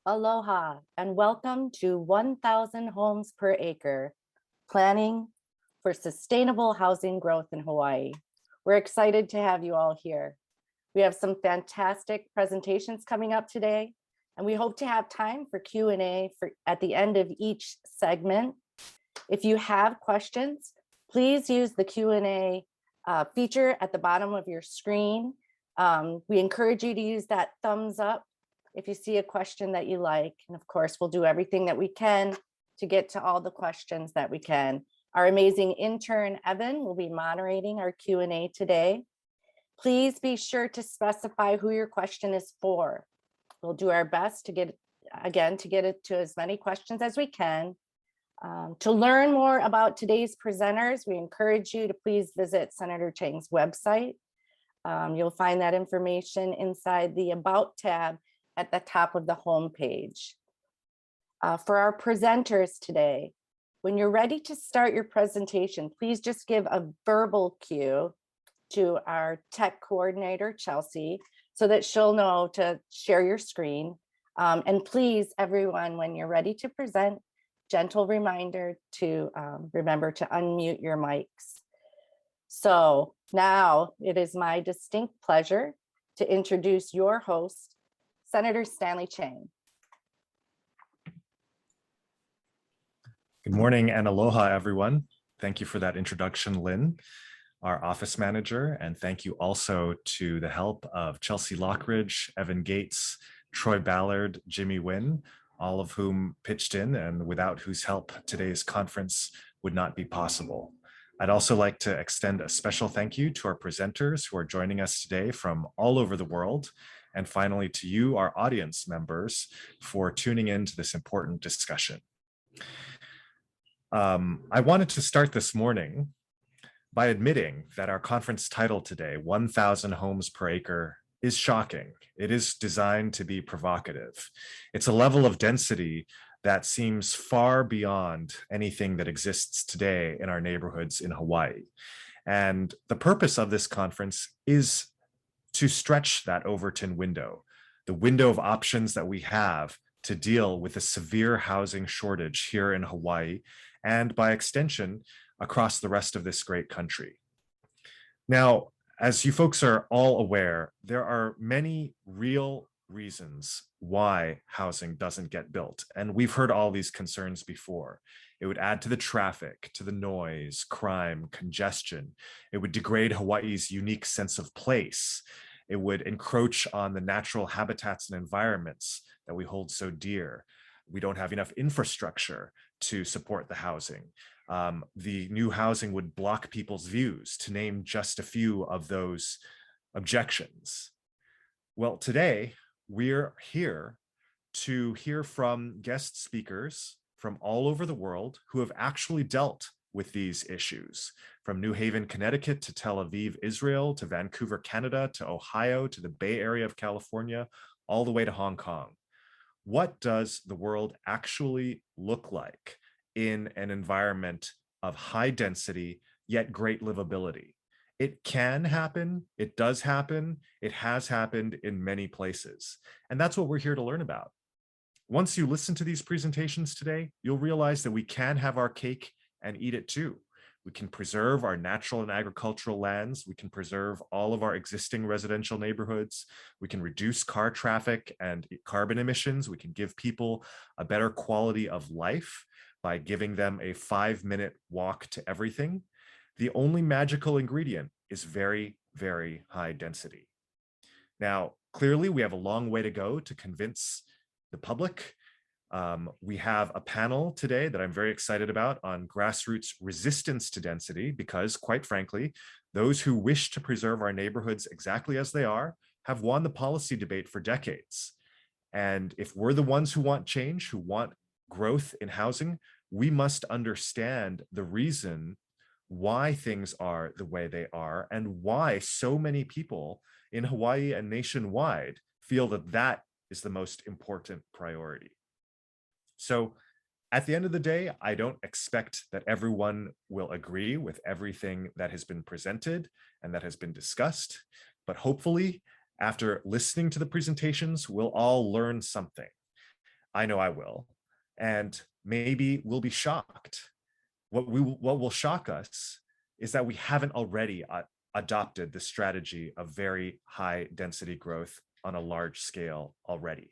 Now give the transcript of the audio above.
Aloha and welcome to 1,000 Homes per Acre, Planning for Sustainable Housing Growth in Hawaii. We're excited to have you all here. We have some fantastic presentations coming up today, and we hope to have time for Q&A at the end of each segment. If you have questions, please use the Q&A feature at the bottom of your screen. We encourage you to use that thumbs up if you see a question that you like. And of course, we'll do everything that we can to get to all the questions that we can. Our amazing intern, Evan, will be moderating our Q&A today. Please be sure to specify who your question is for. We'll do our best to get it to as many questions as we can. To learn more about today's presenters, we encourage you to please visit Senator Chang's website. You'll find that information inside the About tab at the top of the homepage. For our presenters today, when you're ready to start your presentation, please just give a verbal cue to our tech coordinator, Chelsea, so that she'll know to share your screen. And please, everyone, when you're ready to present, gentle reminder to remember to unmute your mics. So now it is my distinct pleasure to introduce your host, Senator Stanley Chang. Good morning and aloha, everyone. Thank you for that introduction, Lynn, our office manager, and thank you also to the help of Chelsea Lockridge, Evan Gates, Troy Ballard, Jimmy Wynn, all of whom pitched in and without whose help today's conference would not be possible. I'd also like to extend a special thank you to our presenters who are joining us today from all over the world. And finally, to you, our audience members, for tuning in to this important discussion. I wanted to start this morning by admitting that our conference title today, 1,000 Homes per Acre, is shocking. It is designed to be provocative. It's a level of density that seems far beyond anything that exists today in our neighborhoods in Hawaii. And the purpose of this conference is to stretch that Overton window, the window of options that we have to deal with the severe housing shortage here in Hawaii, and by extension, across the rest of this great country. Now, as you folks are all aware, there are many real reasons why housing doesn't get built. And we've heard all these concerns before. It would add to the traffic, to the noise, crime, congestion. It would degrade Hawaii's unique sense of place. It would encroach on the natural habitats and environments that we hold so dear. We don't have enough infrastructure to support the housing. The new housing would block people's views, to name just a few of those objections. Well, today, we're here to hear from guest speakers from all over the world who have actually dealt with these issues, from New Haven, Connecticut to Tel Aviv, Israel, to Vancouver, Canada, to Ohio, to the Bay Area of California, all the way to Hong Kong. What does the world actually look like in an environment of high density, yet great livability? It can happen, it does happen, it has happened in many places. And that's what we're here to learn about. Once you listen to these presentations today, you'll realize that we can have our cake and eat it too. We can preserve our natural and agricultural lands. We can preserve all of our existing residential neighborhoods. We can reduce car traffic and carbon emissions. We can give people a better quality of life by giving them a 5-minute walk to everything. The only magical ingredient is very, very high density. Now, clearly, we have a long way to go to convince the public. We have a panel today that I'm very excited about on grassroots resistance to density, because quite frankly, those who wish to preserve our neighborhoods exactly as they are have won the policy debate for decades. And if we're the ones who want change, who want growth in housing, we must understand the reason why things are the way they are and why so many people in Hawaii and nationwide feel that that is the most important priority. So at the end of the day, I don't expect that everyone will agree with everything that has been presented and that has been discussed, but hopefully after listening to the presentations, we'll all learn something. I know I will. And maybe we'll be shocked. What will shock us is that we haven't already adopted the strategy of very high density growth on a large scale already.